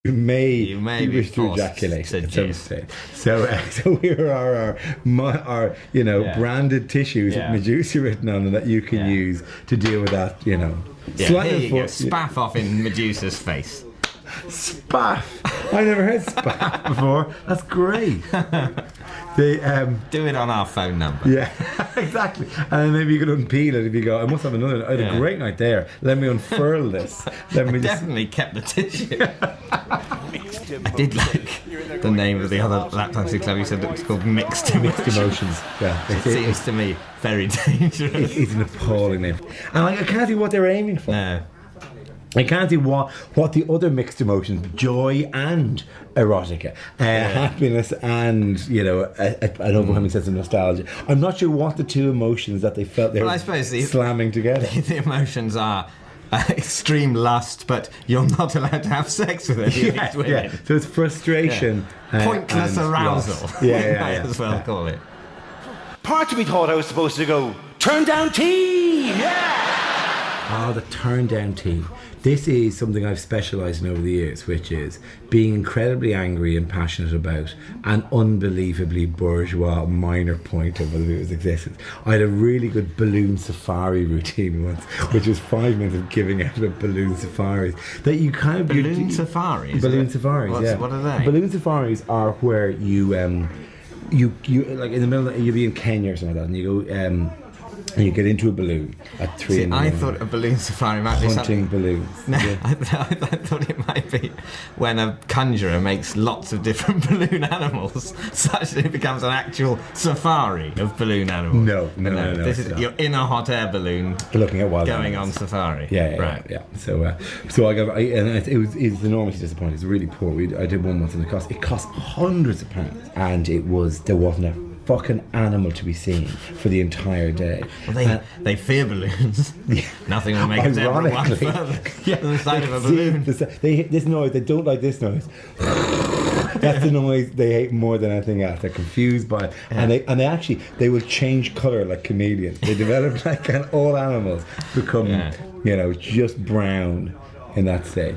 You may wish to forced ejaculate to at some jizz. stage. So here are our branded tissues with Medusa written on them that you can use to deal with that, Here you go. Spaff off in Medusa's face. Spaff. I've never heard spaff before. That's great. Do it on our phone number. Yeah, exactly. And then maybe you could unpeel it if you go, I must have another. I had a great night there. Let me unfurl this. Definitely kept the tissue. I did like the name of the other lap dancing club. You said it was called Mixed Emotions. Yeah, it seems to me very dangerous. It's an appalling name, and I can't see what they're aiming for. No. I can't see what the other mixed emotions, joy and erotica, happiness and an overwhelming sense of nostalgia. I'm not sure what the two emotions that they felt they were slamming together. The emotions are extreme lust, but you're not allowed to have sex with any of these women. Yeah. So it's frustration, pointless arousal. Might as well call it. Part of me thought I was supposed to go turn down team. The turn down team. This is something I've specialised in over the years, which is being incredibly angry and passionate about an unbelievably bourgeois minor point of other people's existence. I had a really good balloon safari routine once, which was 5 minutes of giving out about balloon safaris. That you kind of balloon safaris. Balloon safaris. What are they? Balloon safaris are where you like in the middle. You'll be in Kenya or something like that, and you go. And you get into a balloon at 3 in the morning. I thought a balloon safari might be something... balloons. No, I thought it might be when a conjurer makes lots of different balloon animals such that it becomes an actual safari of balloon animals. No. This is you're in a hot air balloon looking at wild going animals. on safari. Yeah. So it was enormously disappointing. It's really poor. I did one once and it cost hundreds of pounds, and there wasn't a fucking animal to be seen for the entire day. Well, they fear balloons. Nothing will make us ever walk further than the sight of a balloon. This noise, they don't like this noise. That's the noise they hate more than anything else. They're confused by it, and they will change colour like chameleons. They develop all animals become just brown in that state.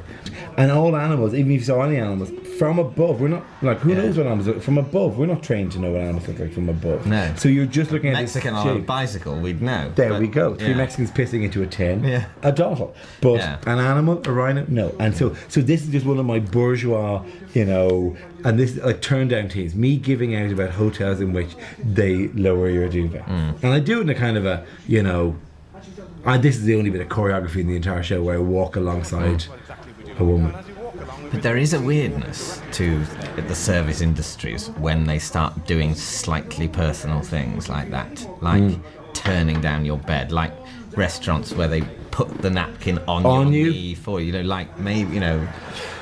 And all animals, even if you saw any animals from above, we're not who knows what animals are from above. We're not trained to know what animals look like from above. No. So you're just looking at Mexican on a bicycle, we'd know. There we go. 3 Mexicans pissing into a tin. Yeah. A doll. But an animal, a rhino, no. And so this is just one of my bourgeois, and this turn down teams. Me giving out about hotels in which they lower your duvet. And I do it in a kind of a, this is the only bit of choreography in the entire show where I walk alongside a woman. But there is a weirdness to the service industries when they start doing slightly personal things like that, like turning down your bed, like restaurants where they put the napkin on your knee for you, like maybe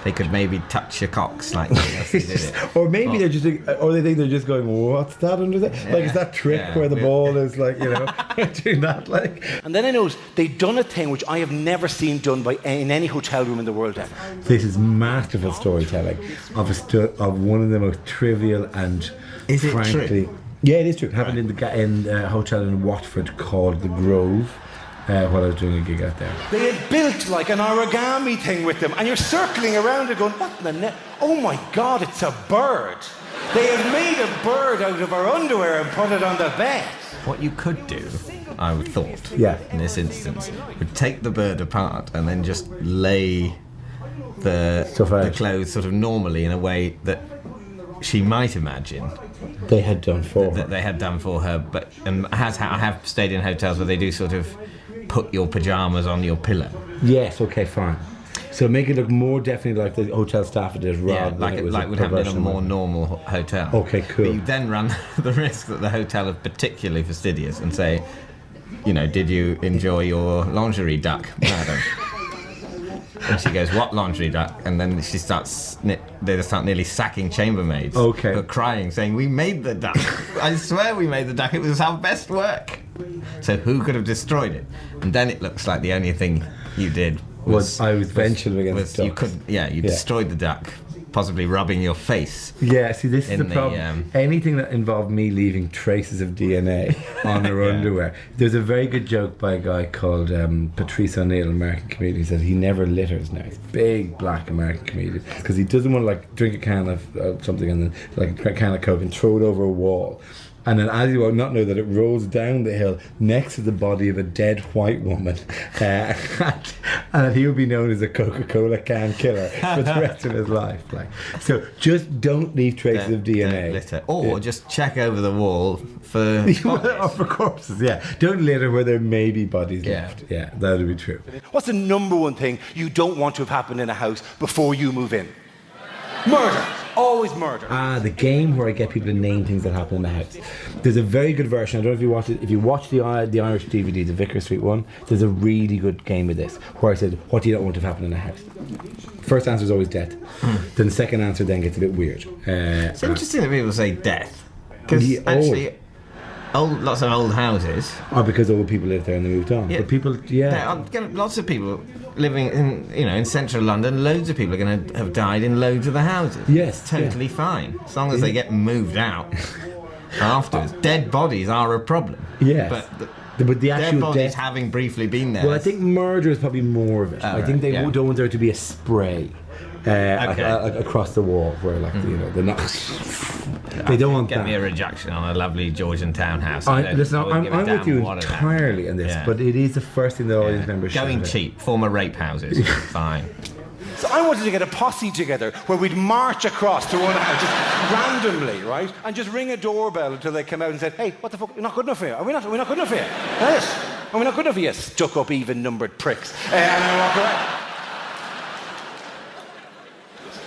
they could maybe touch your cocks like they did it. Or maybe they're just, or they think they're just going, what's that under there? Like, is that trick where the ball is doing that And then I noticed they'd done a thing which I have never seen done in any hotel room in the world ever. This is masterful storytelling of one of the most trivial and is it frankly, true? Yeah, it is true. It happened in a hotel in Watford called the Grove. While I was doing a gig out there. They had built like an origami thing with them, and you're circling around it going, what in the net? Oh my God, it's a bird. They had made a bird out of our underwear and put it on the bed. What you could do, I would thought, in this instance, would take the bird apart and then just lay the clothes sort of normally in a way that she might imagine they had done for her. They had done for her, but I have stayed in hotels where they do sort of put your pajamas on your pillow. Yes, okay, fine. So make it look more definitely like the hotel staff did, rather than it was would happen in a more normal hotel. Okay, cool. But you then run the risk that the hotel are particularly fastidious and say, did you enjoy your lingerie duck, madam? And she goes, what lingerie duck? And then she they start nearly sacking chambermaids. Okay. But crying, saying, we made the duck. I swear we made the duck. It was our best work. So who could have destroyed it? And then it looks like the only thing you did was I was venturing against ducks. You destroyed the duck possibly rubbing your face. Yeah, see, this is the In the, problem. Anything that involved me leaving traces of DNA on her underwear. There's a very good joke by a guy called Patrice O'Neill, an American comedian. He said he never litters now. He's a big black American comedian because he doesn't want to like drink a can of something and then like a can of Coke and throw it over a wall. And then, as you will not know, that it rolls down the hill next to the body of a dead white woman, and that he will be known as a Coca-Cola can killer for the rest of his life. Like, so, just don't leave traces of DNA. Don't litter. Or just check over the wall for or for corpses. Yeah, don't litter where there may be bodies left. Yeah, that would be true. What's the number one thing you don't want to have happen in a house before you move in? Murder. Always murder. The game where I get people to name things that happen in the house. There's a very good version. I don't know if you watch it. If you watch the Irish DVD, the Vicar Street one, there's a really good game of this where I said, "What do you not want to happen in a house?" First answer is always death. Then the second answer then gets a bit weird. It's interesting that people say death, because actually, lots of old houses. Because old people live there and they moved on. Yeah. But people, Lots of people living in central London. Loads of people are going to have died in loads of the houses. Yes, it's totally fine as long as they get moved out afterwards. Dead bodies are a problem. Yes. But the actual dead bodies death, having briefly been there. well, I think murder is probably more of it. I think they don't want there to be a spray across the wall where, like, they're not. They don't want Get that. me a rejection on a lovely Georgian townhouse. I'm with you entirely on this, but it is the first thing that audience members shout going at. cheap. Former rape houses. Fine. So I wanted to get a posse together where we'd march across to one house just randomly, right? And just ring a doorbell until they come out and said, "Hey, what the fuck? We're not good enough for you. Are we not good enough for you? Yes. Are we not good enough for you, stuck-up, even-numbered pricks?" And I walk away.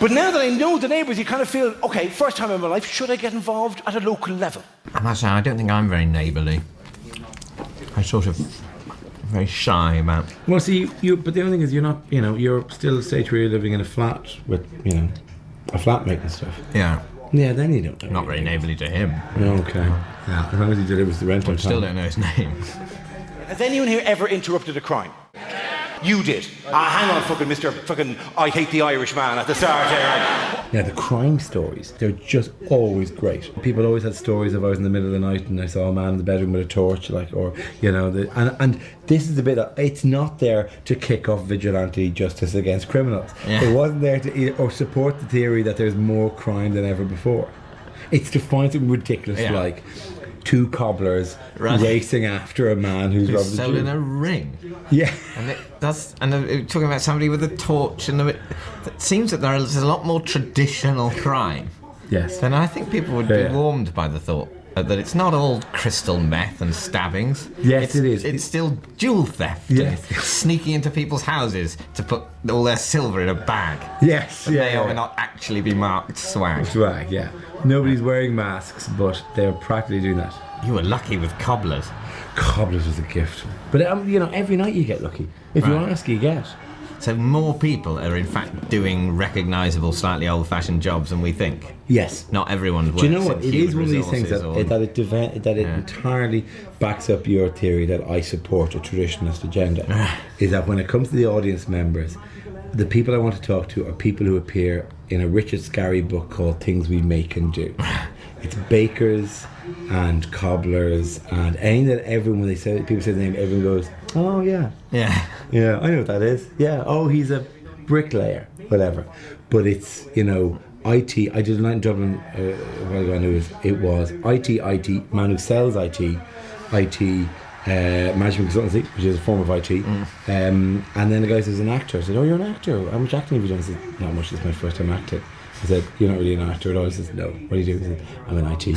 But now that I know the neighbours, you kind of feel, okay, first time in my life, should I get involved at a local level? I don't think I'm very neighbourly. I'm sort of very shy about. Well, see, but the only thing is, you're not. You're still, say, you're living in a flat with, a flatmate and stuff. Yeah. Yeah, then you don't know. Not very neighbourly to him. Okay. Yeah, as long as he delivers the rent on time. Still don't know his name. Has anyone here ever interrupted a crime? You did. Hang on, fucking Mr. Fucking I hate the Irish man at the start here. Right? Yeah, the crime stories, they're just always great. People always had stories of I was in the middle of the night and I saw a man in the bedroom with a torch, and this is the bit of, it's not there to kick off vigilante justice against criminals. Yeah. It wasn't there to or support the theory that there's more crime than ever before. It's to find something ridiculous like two cobblers racing after a man who's robbed a stolen Jew. a ring. Yeah. And they're talking about somebody with a torch, and it seems that there's a lot more traditional crime. Yes. Then I think people would be warmed by the thought that it's not all crystal meth and stabbings. Yes, it is. It's still jewel theft. Yes. And sneaking into people's houses to put all their silver in a bag. Yes. That may or may not actually be marked swag. Swag, yeah. Nobody's wearing masks, but they're practically doing that. You were lucky with cobblers. Cobblers was a gift. But, every night you get lucky. If you ask, you get. So more people are in fact doing recognisable, slightly old-fashioned jobs than we think. Yes. Not everyone works. Do you know what? in It is human one of these things that it entirely backs up your theory that I support a traditionalist agenda. Is that when it comes to the audience members, the people I want to talk to are people who appear in a Richard Scarry book called Things We Make and Do. It's bakers and cobblers and anything that when people say the name, everyone goes, "Oh yeah, Yeah. yeah, I know what that is. Yeah, oh, he's a bricklayer, whatever." But it's IT. I did a night in Dublin a while ago. I knew it was IT man who sells IT management consultancy, which is a form of IT. And then the guy says, "An actor." I said, "Oh, you're an actor. How much acting have you done?" I said, "Not much. This is my first time acting." I said, "You're not really an actor at all." He says, "No. What do you do?" He said, "I'm an IT."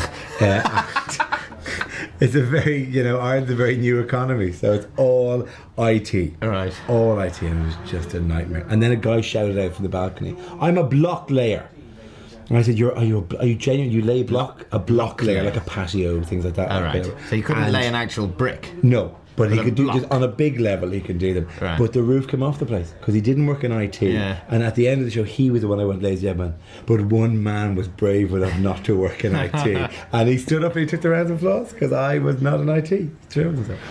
It's a very, Ireland's a very new economy, so it's all IT. Right. All IT, and it was just a nightmare. And then a guy shouted out from the balcony, "I'm a block layer." And I said, are you genuine? You lay a block layer, like a patio, things like that. All right. So you couldn't lay an actual brick? No. But he a could do block. just on a big level. He could do them, Right. but the roof came off the place because he didn't work in IT. Yeah. And at the end of the show, he was the one I went, "Ladies and gentlemen," but one man was brave enough not to work in IT, and he stood up and he took the round of applause because I was not in IT. It's true.